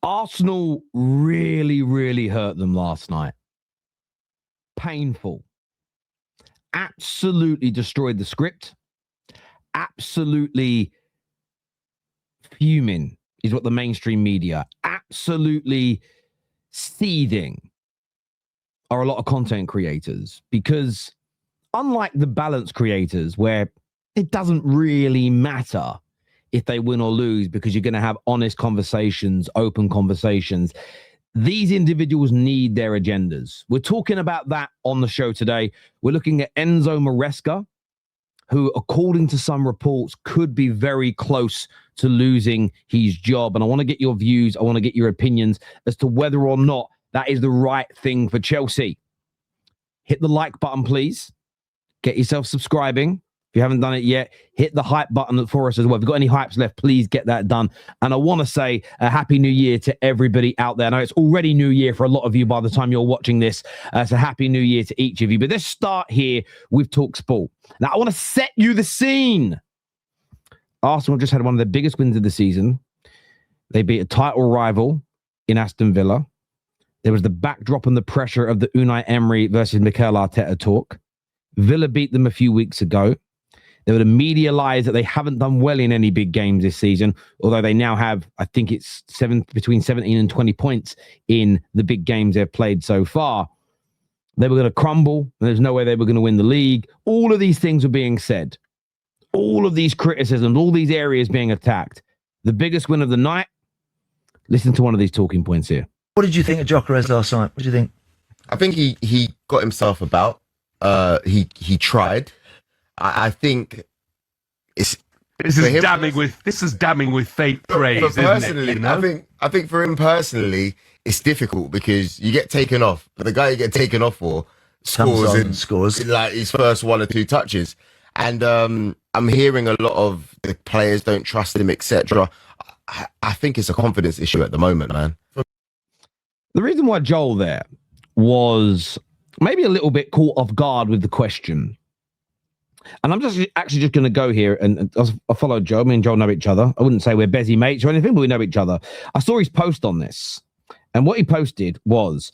Arsenal really, really hurt them last night. Painful. Absolutely destroyed the script. Absolutely fuming is what the mainstream media, absolutely seething are a lot of content creators, because unlike the balance creators where it doesn't really matter if they win or lose because you're going to have honest conversations, open conversations, these individuals need their agendas. We're talking about that on the show today. We're looking at Enzo Maresca, who, according to some reports, could be very close to losing his job. And I want to get your views. I want to get your opinions as to whether or not that is the right thing for Chelsea. Hit the like button, please. Get yourself subscribing. If you haven't done it yet, hit the hype button for us as well. If you've got any hypes left, please get that done. And I want to say a happy new year to everybody out there. I know it's already new year for a lot of you by the time you're watching this. So happy new year to each of you. But let's start here with talkSPORT. Now, I want to set you the scene. Arsenal just had one of their biggest wins of the season. They beat a title rival in Aston Villa. There was the backdrop and the pressure of the Unai Emery versus Mikel Arteta talk. Villa beat them a few weeks ago. There were the media lies that they haven't done well in any big games this season, although they now have, I think it's between 17 and 20 points in the big games they've played so far. They were going to crumble, and there's no way they were going to win the league. All of these things were being said. All of these criticisms, all these areas being attacked. The biggest win of the night, listen to one of these talking points here. What did you think of Gyökeres last night? What do you think? I think he got himself about. He tried. I think this is damning with fake praise. Personally, isn't it, you know? I think for him personally, it's difficult because you get taken off, but the guy you get taken off for scores like his first one or two touches, and I'm hearing a lot of the players don't trust him, etc. I think it's a confidence issue at the moment, man. The reason why Joel there was maybe a little bit caught off guard with the question. And I'm just going to go here and I follow Joe. Me and Joel know each other. I wouldn't say we're busy mates or anything, but we know each other. I saw his post on this. And what he posted was,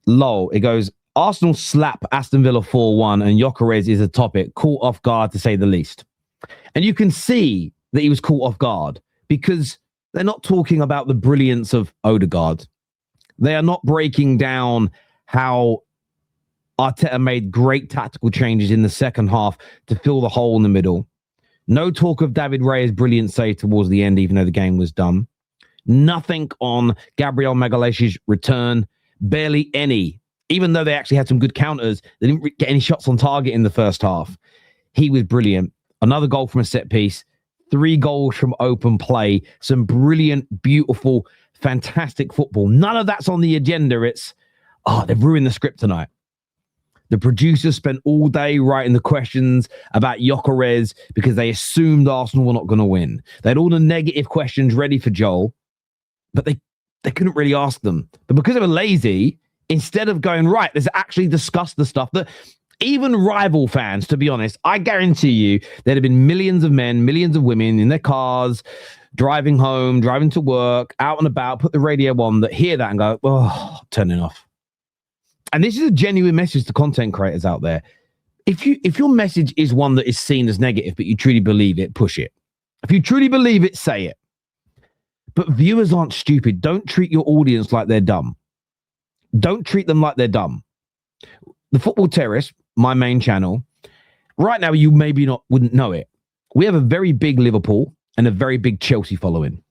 lol, it goes, Arsenal slap Aston Villa 4-1 and Gyökeres is a topic. Caught off guard to say the least. And you can see that he was caught off guard because they're not talking about the brilliance of Odegaard. They are not breaking down how Arteta made great tactical changes in the second half to fill the hole in the middle. No talk of David Raya's brilliant save towards the end, even though the game was done. Nothing on Gabriel Magalhaes's return. Barely any. Even though they actually had some good counters, they didn't get any shots on target in the first half. He was brilliant. Another goal from a set piece. 3 goals from open play. Some brilliant, beautiful, fantastic football. None of that's on the agenda. It's, they've ruined the script tonight. The producers spent all day writing the questions about Gyökeres because they assumed Arsenal were not going to win. They had all the negative questions ready for Joel, but they couldn't really ask them. But because they were lazy, instead of going, right, let's actually discuss the stuff that even rival fans, to be honest, I guarantee you there'd have been millions of men, millions of women in their cars, driving home, driving to work, out and about, put the radio on, that hear that and go, turning off. And this is a genuine message to content creators out there. If your message is one that is seen as negative, but you truly believe it, push it. If you truly believe it, say it. But viewers aren't stupid. Don't treat your audience like they're dumb. Don't treat them like they're dumb. The Football Terrace, my main channel, right now you maybe wouldn't know it. We have a very big Liverpool and a very big Chelsea following.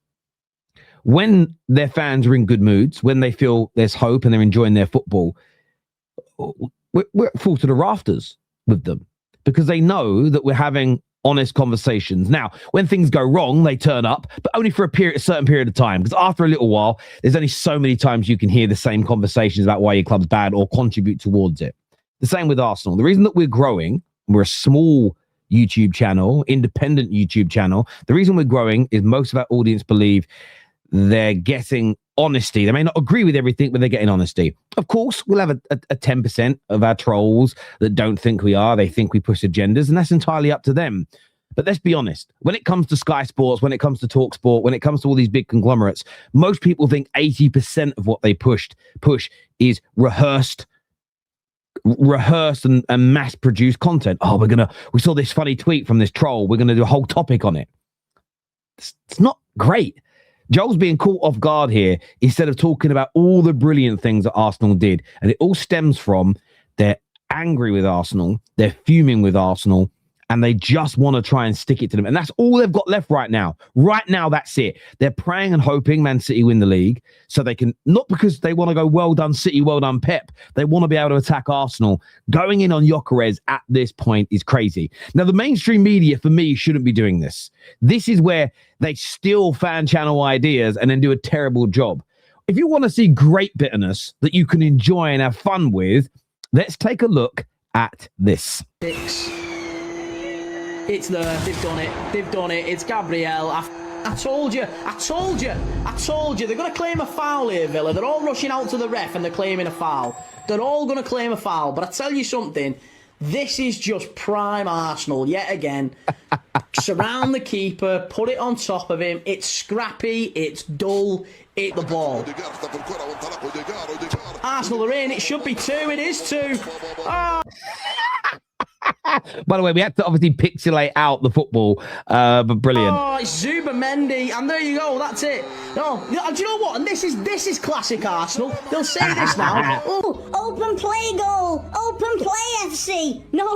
When their fans are in good moods, when they feel there's hope and they're enjoying their football, we're full to the rafters with them because they know that we're having honest conversations. Now, when things go wrong, they turn up, but only for a certain period of time. Because after a little while, there's only so many times you can hear the same conversations about why your club's bad or contribute towards it. The same with Arsenal. The reason that we're growing, we're a small YouTube channel, independent YouTube channel. The reason we're growing is most of our audience believe they're getting honesty. They may not agree with everything, but they're getting honesty. Of course, we'll have a 10% of our trolls that don't think we are. They think we push agendas, and that's entirely up to them. But let's be honest, when it comes to Sky Sports, when it comes to talkSPORT, when it comes to all these big conglomerates, most people think 80% of what they push is rehearsed and mass-produced content. Oh, we saw this funny tweet from this troll. We're going to do a whole topic on it. It's not great. Joel's being caught off guard here instead of talking about all the brilliant things that Arsenal did. And it all stems from they're angry with Arsenal, they're fuming with Arsenal, and they just want to try and stick it to them. And that's all they've got left right now. Right now, that's it. They're praying and hoping Man City win the league so they can, not because they want to go, well done City, well done Pep. They want to be able to attack Arsenal. Going in on Gyökeres at this point is crazy. Now, the mainstream media, for me, shouldn't be doing this. This is where they steal fan channel ideas and then do a terrible job. If you want to see great bitterness that you can enjoy and have fun with, let's take a look at this. It's there. They've done it. They've done it. It's Gabriel. I told you. They're going to claim a foul here, Villa. They're all rushing out to the ref and they're claiming a foul. They're all going to claim a foul. But I tell you something. This is just prime Arsenal yet again. Surround the keeper. Put it on top of him. It's scrappy. It's dull. Hit the ball. Arsenal are in. It should be 2. It is 2. By the way, we had to obviously pixelate out the football, but brilliant. Oh, it's Zubamendi, and there you go. That's it. No, do you know what? And this is classic Arsenal. They'll say this now. Oh, open play goal, open play FC. No.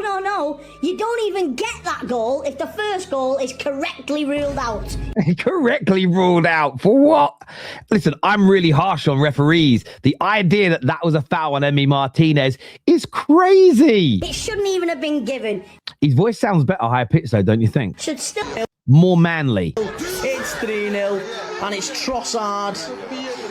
You don't even get that goal if the first goal is correctly ruled out. Correctly ruled out for what? Listen, I'm really harsh on referees. The idea that was a foul on Emi Martinez is crazy. It shouldn't even have been given. His voice sounds better high pitched though, don't you think? Should still more manly. It's 3-0 and it's Trossard,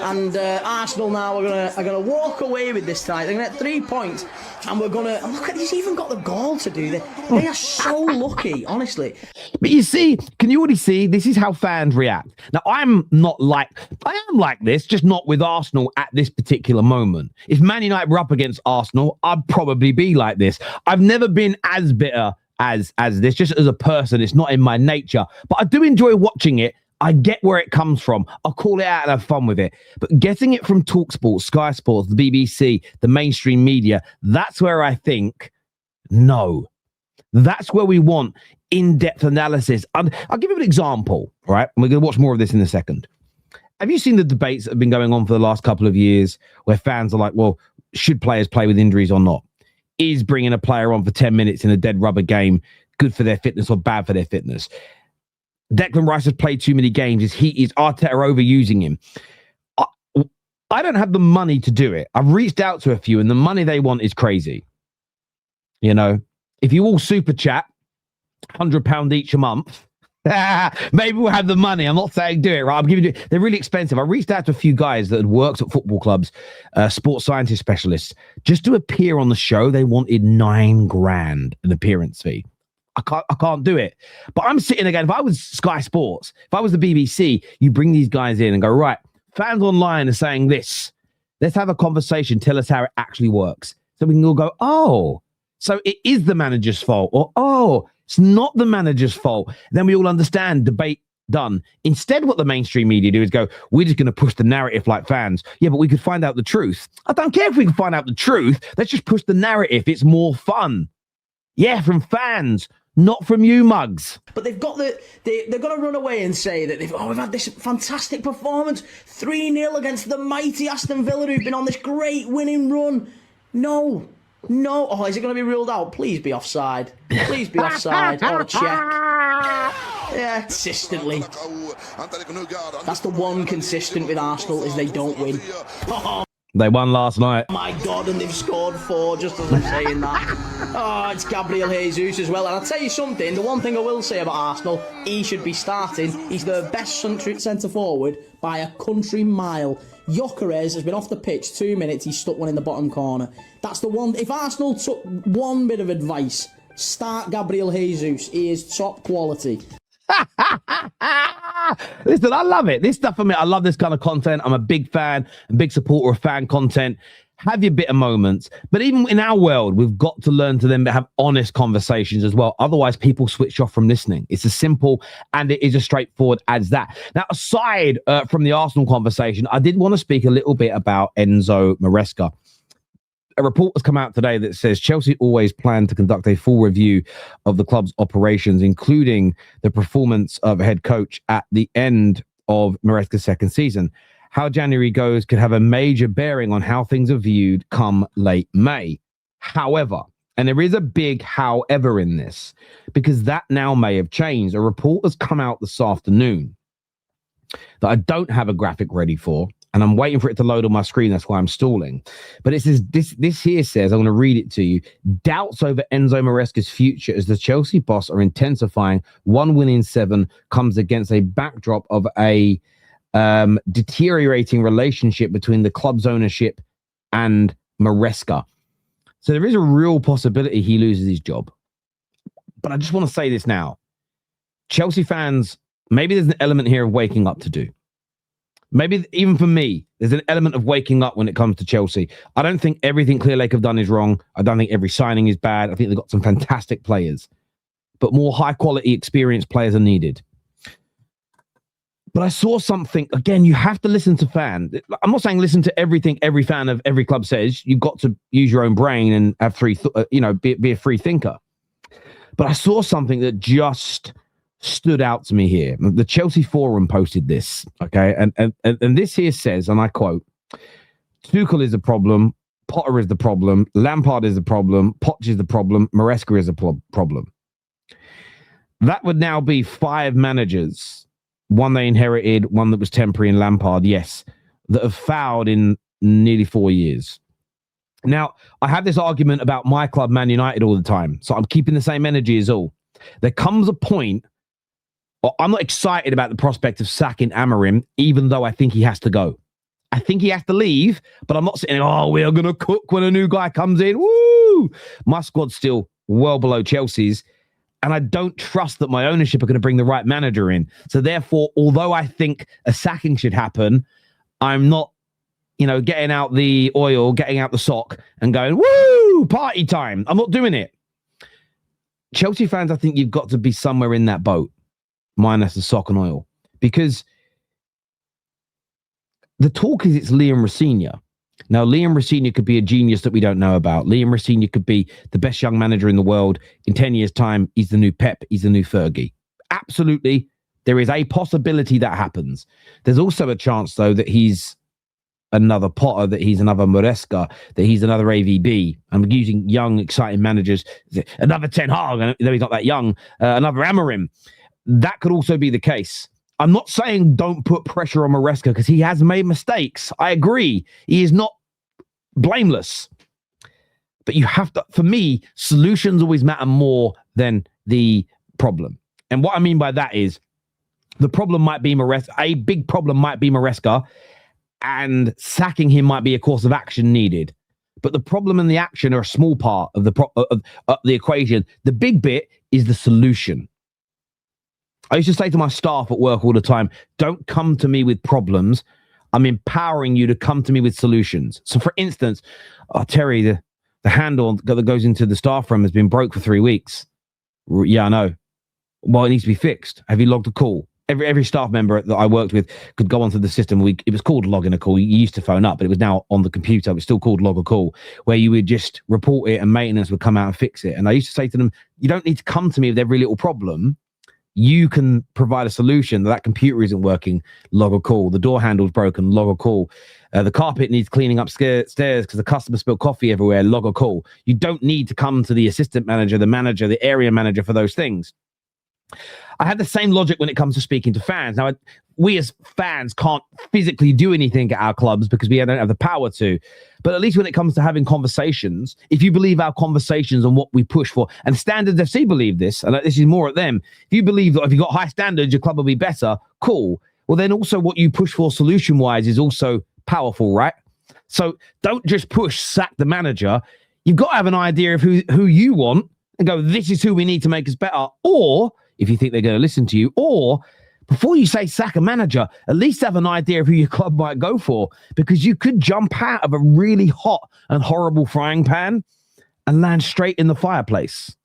and Arsenal now are gonna walk away with this tonight. They're gonna get 3 points, and we're gonna look at. He's even got the goal to do. They are so lucky, honestly. But you see, can you already see? This is how fans react. Now, I am like this, just not with Arsenal at this particular moment. If Man United were up against Arsenal, I'd probably be like this. I've never been as bitter as this, just as a person. It's not in my nature, but I do enjoy watching it. I get where it comes from. I'll call it out and have fun with it. But getting it from talkSPORT, Sky Sports, the BBC, the mainstream media, that's where I think, no. That's where we want in-depth analysis. I'll give you an example, right? And we're going to watch more of this in a second. Have you seen the debates that have been going on for the last couple of years where fans are like, well, should players play with injuries or not? Is bringing a player on for 10 minutes in a dead rubber game good for their fitness or bad for their fitness? Declan Rice has played too many games. Is Arteta overusing him? I don't have the money to do it. I've reached out to a few, and the money they want is crazy. You know, if you all super chat, £100 each a month, maybe we'll have the money. I'm not saying do it, right? I'm giving you. They're really expensive. I reached out to a few guys that had worked at football clubs, sports scientist specialists, just to appear on the show. They wanted $9,000 an appearance fee. I can't do it. But I'm sitting again. If I was Sky Sports, if I was the BBC, you bring these guys in and go, right, fans online are saying this. Let's have a conversation. Tell us how it actually works. So we can all go, oh, so it is the manager's fault. Or, oh, it's not the manager's fault. Then we all understand, debate done. Instead, what the mainstream media do is go, we're just going to push the narrative like fans. Yeah, but we could find out the truth. I don't care if we can find out the truth. Let's just push the narrative. It's more fun. Yeah, from fans. Not from you mugs. But they've got they're going to run away and say that we've had this fantastic performance, 3-0 against the mighty Aston Villa who've been on this great winning run. No. Oh, is it going to be ruled out? Please be offside. Please be offside or a check. Yeah, consistently. That's the one consistent with Arsenal is they don't win. They won last night. Oh my God, and they've scored 4 just as I'm saying that. Oh, it's Gabriel Jesus as well. And I'll tell you something, the one thing I will say about Arsenal, he should be starting. He's the best centre-forward by a country mile. Gyökeres has been off the pitch 2 minutes. He's stuck one in the bottom corner. That's the one. If Arsenal took one bit of advice, start Gabriel Jesus. He is top quality. Listen, I love it. This stuff for me, I love this kind of content. I'm a big fan and big supporter of fan content. have your bitter moments. But even in our world, we've got to learn to then have honest conversations as well. Otherwise, people switch off from listening. It's as simple and it is as straightforward as that. Now, aside from the Arsenal conversation, I did want to speak a little bit about Enzo Maresca. A report has come out today that says Chelsea always plan to conduct a full review of the club's operations, including the performance of head coach at the end of Maresca's second season. How January goes could have a major bearing on how things are viewed come late May. However, and there is a big however in this, because that now may have changed. A report has come out this afternoon that I don't have a graphic ready for, and I'm waiting for it to load on my screen. That's why I'm stalling. But it says, this here says, I'm going to read it to you. Doubts over Enzo Maresca's future as the Chelsea boss are intensifying. 1 win in 7 comes against a backdrop of a deteriorating relationship between the club's ownership and Maresca. So there is a real possibility he loses his job. But I just want to say this now. Chelsea fans, maybe there's an element here of waking up to do. Maybe even for me, there's an element of waking up when it comes to Chelsea. I don't think everything Clear Lake have done is wrong. I don't think every signing is bad. I think they've got some fantastic players. But more high-quality, experienced players are needed. But I saw something, again, you have to listen to fans. I'm not saying listen to everything every fan of every club says. You've got to use your own brain and have be a free thinker. But I saw something that just stood out to me here. The Chelsea Forum posted this, okay? And this here says, and I quote, Tuchel is the problem, Potter is the problem, Lampard is the problem, Poch is the problem, Maresca is the problem. That would now be 5 managers. One they inherited, one that was temporary in Lampard, yes, that have fouled in nearly 4 years. Now, I have this argument about my club, Man United, all the time, so I'm keeping the same energy as all. There comes a point, I'm not excited about the prospect of sacking Amorim, even though I think he has to go. I think he has to leave, but I'm not saying, we are going to cook when a new guy comes in. Woo! My squad's still well below Chelsea's. And I don't trust that my ownership are going to bring the right manager in. So therefore, although I think a sacking should happen, I'm not, getting out the oil, getting out the sock and going, woo, party time. I'm not doing it. Chelsea fans, I think you've got to be somewhere in that boat, minus the sock and oil. Because the talk is it's Liam Rosenior. Now, Liam Rosenior could be a genius that we don't know about. Liam Rosenior could be the best young manager in the world. In 10 years' time, he's the new Pep. He's the new Fergie. Absolutely. There is a possibility that happens. There's also a chance, though, that he's another Potter, that he's another Maresca, that he's another AVB. I'm using young, exciting managers. Another Ten Hag, though he's not that young. Another Amorim. That could also be the case. I'm not saying don't put pressure on Maresca because he has made mistakes. I agree. He is not blameless. But you have to, for me, solutions always matter more than the problem. And what I mean by that is the problem might be Maresca. A big problem might be Maresca, and sacking him might be a course of action needed. But the problem and the action are a small part of the equation. The big bit is the solution. I used to say to my staff at work all the time, don't come to me with problems. I'm empowering you to come to me with solutions. So for instance, Terry, the handle that goes into the staff room has been broke for 3 weeks. Yeah, I know. Well, it needs to be fixed. Have you logged a call? Every staff member that I worked with could go onto the system. It was called logging a call. You used to phone up, but it was now on the computer. It was still called log a call, where you would just report it and maintenance would come out and fix it. And I used to say to them, you don't need to come to me with every little problem. You can provide a solution. That computer isn't working, log a call. The door handle's broken, log a call. The carpet needs cleaning upstairs because the customer spilled coffee everywhere, log a call. You don't need to come to the assistant manager, the area manager for those things. I had the same logic when it comes to speaking to fans. Now, we as fans can't physically do anything at our clubs because we don't have the power to. But at least when it comes to having conversations, if you believe our conversations and what we push for, and Standards FC believe this, and this is more at them, if you believe that if you've got high standards, your club will be better, cool. Well, then also what you push for solution-wise is also powerful, right? So don't just push, sack the manager. You've got to have an idea of who you want and go, this is who we need to make us better. Or if you think they're going to listen to you, or before you say sack a manager, at least have an idea of who your club might go for, because you could jump out of a really hot and horrible frying pan and land straight in the fireplace.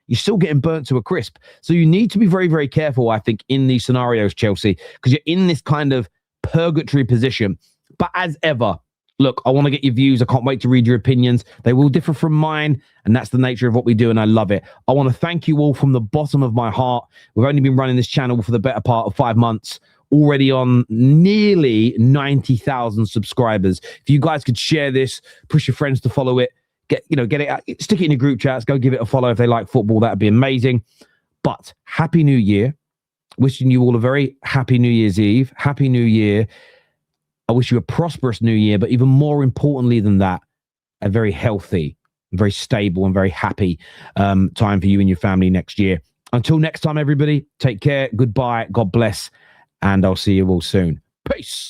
You're still getting burnt to a crisp. So you need to be very, very careful, I think, in these scenarios, Chelsea, because you're in this kind of purgatory position. But as ever, look, I want to get your views. I can't wait to read your opinions. They will differ from mine, and that's the nature of what we do, and I love it. I want to thank you all from the bottom of my heart. We've only been running this channel for the better part of 5 months, already on nearly 90,000 subscribers. If you guys could share this, push your friends to follow it, get it out, stick it in your group chats, go give it a follow if they like football. That'd be amazing. But Happy New Year. Wishing you all a very happy New Year's Eve. Happy New Year. I wish you a prosperous new year, but even more importantly than that, a very healthy, very stable, and very happy time for you and your family next year. Until next time, everybody, take care. Goodbye. God bless. And I'll see you all soon. Peace.